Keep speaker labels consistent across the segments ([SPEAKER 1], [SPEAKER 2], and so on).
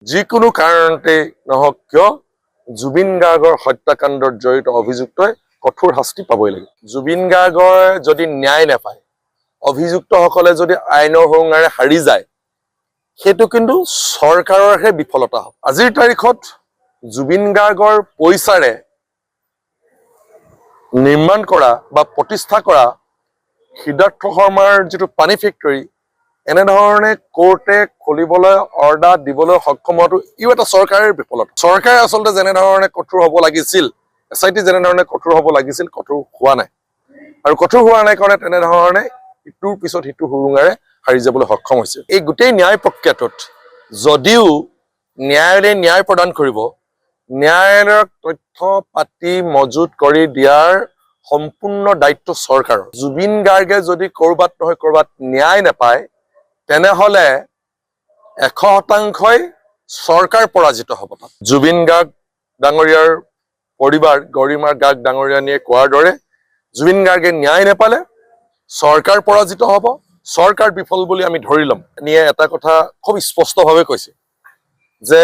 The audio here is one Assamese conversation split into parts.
[SPEAKER 1] যিকোনো কাৰণতে নহওক কিয় জুবিন গাৰ্গৰ হত্যাকাণ্ডত জড়িত অভিযুক্তই কঠোৰ শাস্তি পাবই লাগে। জুবিন গাৰ্গৰ যদি ন্যায় নাপায়, অভিযুক্তসকলে যদি আইনৰ সুৰুঙাৰে হাৰি যায়, সেইটো কিন্তু চৰকাৰৰহে বিফলতা হ'ব। আজিৰ তাৰিখত জুবিন গাৰ্গৰ পইচাৰে নিৰ্মাণ কৰা বা প্ৰতিষ্ঠা কৰা সিদ্ধাৰ্থ শৰ্মাৰ যিটো পানী ফেক্টৰী, এনেধৰণে কোৰ্টে খুলিবলৈ অৰ্ডাৰ দিবলৈ সক্ষম হোৱাটো ইও এটা চৰকাৰৰ বিফলতা। চৰকাৰে আচলতে যেনেধৰণে কঠোৰ হ'ব লাগিছিল, SIT যেনেধৰণে কঠোৰ হ'ব লাগিছিল, কঠোৰ হোৱা নাই। আৰু কঠোৰ হোৱা নাই কাৰণে তেনেধৰণে ইটোৰ পিছত সিটো সুৰুঙাৰে হাৰি যাবলৈ সক্ষম হৈছে। এই গোটেই ন্যায় প্ৰক্ৰিয়াটোত যদিও ন্যায়ালয়ে ন্যায় প্ৰদান কৰিব, ন্যায়ালয়ৰ তথ্য পাতি মজুত কৰি দিয়াৰ সম্পূৰ্ণ দায়িত্ব চৰকাৰৰ। জুবিন গাৰ্গে যদি ক'ৰবাত নহয় ক'ৰবাত ন্যায় নাপায়, তেনেহলে 100% চৰকাৰ পৰাজিত হ'ব। জুবিন গাৰ্গ ডাঙৰীয়াৰ পৰিবাৰ গৰিমা গাৰ্গ ডাঙৰীয়ানীয়ে কোৱাৰ দৰে জুবিন গাৰ্গে ন্যায় নাপালে চৰকাৰ পৰাজিত হ'ব, চৰকাৰ বিফল বুলি আমি ধৰি ল'ম। নিয়ে এটা কথা খুব স্পষ্টভাৱে কৈছে যে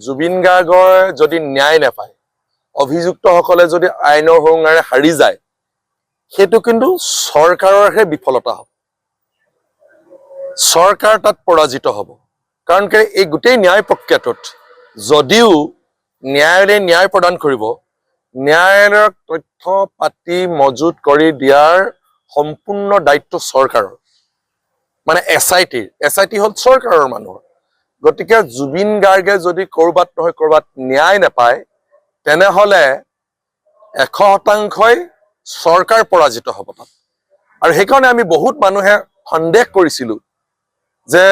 [SPEAKER 1] জুবিন গাৰ্গৰ যদি ন্যায় নাপায়, অভিযুক্তসকলে যদি আইনৰ সুৰুঙাৰে হাৰি যায়, সেইটো কিন্তু চৰকাৰৰহে বিফলতা হ'ব। চৰকাৰ তাত পৰাজিত হ'ব। কাৰণ এই গোটেই ন্যায় প্ৰক্ৰিয়াটোত যদিও ন্যায়ালয়ে ন্যায় প্ৰদান কৰিব, ন্যায়ালয়ৰ তথ্য পাতি মজুত কৰি দিয়াৰ সম্পূৰ্ণ দায়িত্ব চৰকাৰৰ, মানে SIT হ'ল চৰকাৰৰ মানুহৰ। গতিকে জুবিন গাৰ্গে যদি ক'ৰবাত নহয় ক'ৰবাত ন্যায় নাপায়, তেনেহলে 100% চৰকাৰ পৰাজিত হ'ব তাত। আৰু সেইকাৰণে আমি বহুত মানুহে সন্দেহ কৰিছিলো যে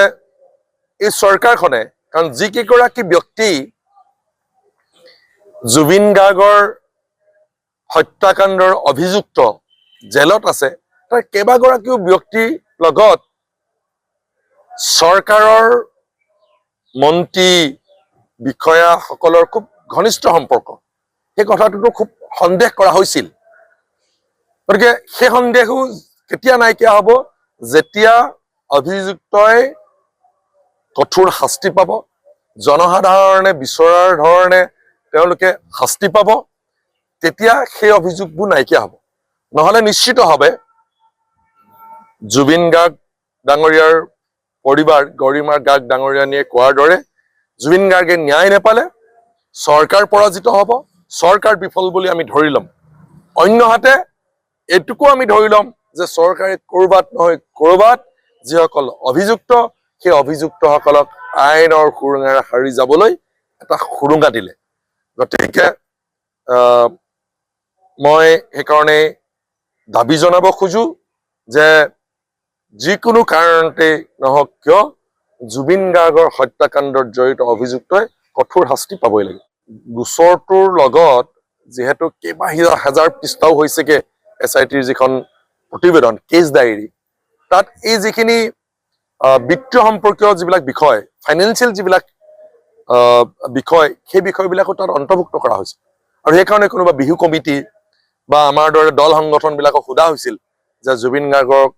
[SPEAKER 1] এই চৰকাৰখনে, কাৰণ যিকেইগৰাকী ব্যক্তি জুবিন গাৰ্গৰ হত্যাকাণ্ডৰ অভিযুক্ত জেলত আছে, তাৰ কেইবাগৰাকীও ব্যক্তিৰ লগত চৰকাৰৰ মন্ত্ৰী বিষয়াসকলৰ খুব ঘনিষ্ঠ সম্পৰ্ক। সেই কথাটোতো খুব সন্দেহ কৰা হৈছিল। গতিকে সেই সন্দেহো কেতিয়া নাইকিয়া হ'ব, যেতিয়া অভিযুক্তই কঠোৰ শাস্তি পাব, জনসাধাৰণে বিচৰাৰ ধৰণে তেওঁলোকে শাস্তি পাব, তেতিয়া সেই অভিযোগবোৰ নাইকিয়া হ'ব। নহলে নিশ্চিতভাৱে জুবিন গাৰ্গ ডাঙৰীয়াৰ পৰিবাৰ গৰিমা গাৰ্গ ডাঙৰীয়ানীয়ে কোৱাৰ দৰে জুবিন গাৰ্গে ন্যায় নাপালে চৰকাৰ পৰাজিত হ'ব, চৰকাৰ বিফল বুলি আমি ধৰি ল'ম। অন্যহাতে এইটোকো আমি ধৰি ল'ম যে চৰকাৰে ক'ৰবাত নহয় ক'ৰবাত যিসকল অভিযুক্ত, সেই অভিযুক্তসকলক আইনৰ সুৰুঙাৰে হাৰি যাবলৈ এটা সুৰুঙা দিলে। গতিকে মই সেইকাৰণে দাবী জনাব খোজো যে যিকোনো কাৰণতে নহওক কিয় জুবিন গাৰ্গৰ হত্যাকাণ্ডত জড়িত অভিযুক্তই কঠোৰ শাস্তি পাবই লাগে। গোচৰটোৰ লগত যিহেতু কেইবা হাজাৰ পৃষ্ঠাও হৈছেগে SITৰ যিখন প্ৰতিবেদন, কেছ ডায়েৰী, তাত এই যিখিনি বিত্তীয় সম্পৰ্কীয় যিবিলাক বিষয়, ফাইনেন্সিয়েল যিবিলাক বিষয়, সেই বিষয়বিলাকো তাত অন্তৰ্ভুক্ত কৰা হৈছে। আৰু সেইকাৰণে কোনোবা বিহু কমিটি বা আমাৰ দৰে দল সংগঠনবিলাকক সোধা হৈছিল যে জুবিন গাৰ্গক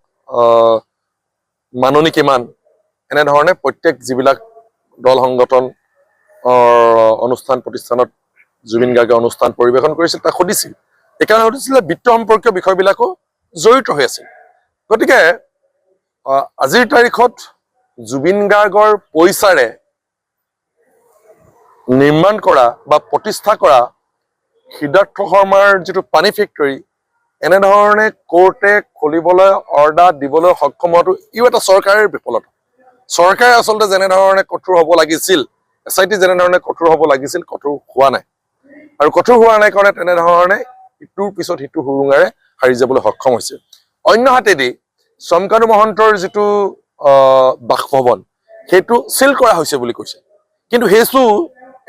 [SPEAKER 1] মাননি কিমান, এনেধৰণে প্ৰত্যেক যিবিলাক দল সংগঠন অনুষ্ঠান প্ৰতিষ্ঠানত জুবিন গাৰ্গে অনুষ্ঠান পৰিৱেশন কৰিছিল তাক সুধিছিল। সেইকাৰণে সুধিছিলে বিত্ত সম্পৰ্কীয় বিষয়বিলাকো জড়িত হৈ আছিল। গতিকে আজিৰ তাৰিখত জুবিন গাৰ্গৰ পইচাৰে নিৰ্মাণ কৰা বা প্ৰতিষ্ঠা কৰা সিদ্ধাৰ্থ শৰ্মাৰ যিটো পানী ফেক্টৰী, এনেধৰণে কোৰ্টে খুলিবলৈ অৰ্ডাৰ দিবলৈ সক্ষম হোৱাটো ইও এটা চৰকাৰৰ বিফলতা। চৰকাৰে আচলতে যেনেধৰণে কঠোৰ হ'ব লাগিছিল, SIT যেনেধৰণে কঠোৰ হ'ব লাগিছিল, কঠোৰ হোৱা নাই। আৰু কঠোৰ হোৱা নাই কাৰণে তেনেধৰণে ইটোৰ পিছত সিটো সুৰুঙাৰে হাৰি যাবলৈ সক্ষম হৈছে। অন্যহাতেদি চমকানু মহন্তৰ যিটো বাসভৱন, সেইটো চিল কৰা হৈছে বুলি কৈছে, কিন্তু সেইটো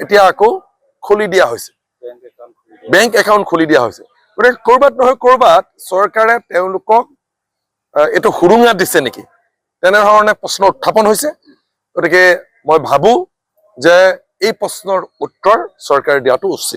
[SPEAKER 1] এতিয়া আকৌ খুলি দিয়া হৈছে, বেংক একাউণ্ট খুলি দিয়া হৈছে। গতিকে ক'ৰবাত নহয় ক'ৰবাত চৰকাৰে তেওঁলোকক এইটো সুৰুঙা দিছে নেকি, তেনেধৰণে প্ৰশ্ন উত্থাপন হৈছে। গতিকে মই ভাবো যে এই প্ৰশ্নৰ উত্তৰ চৰকাৰে দিয়াটো উচিত।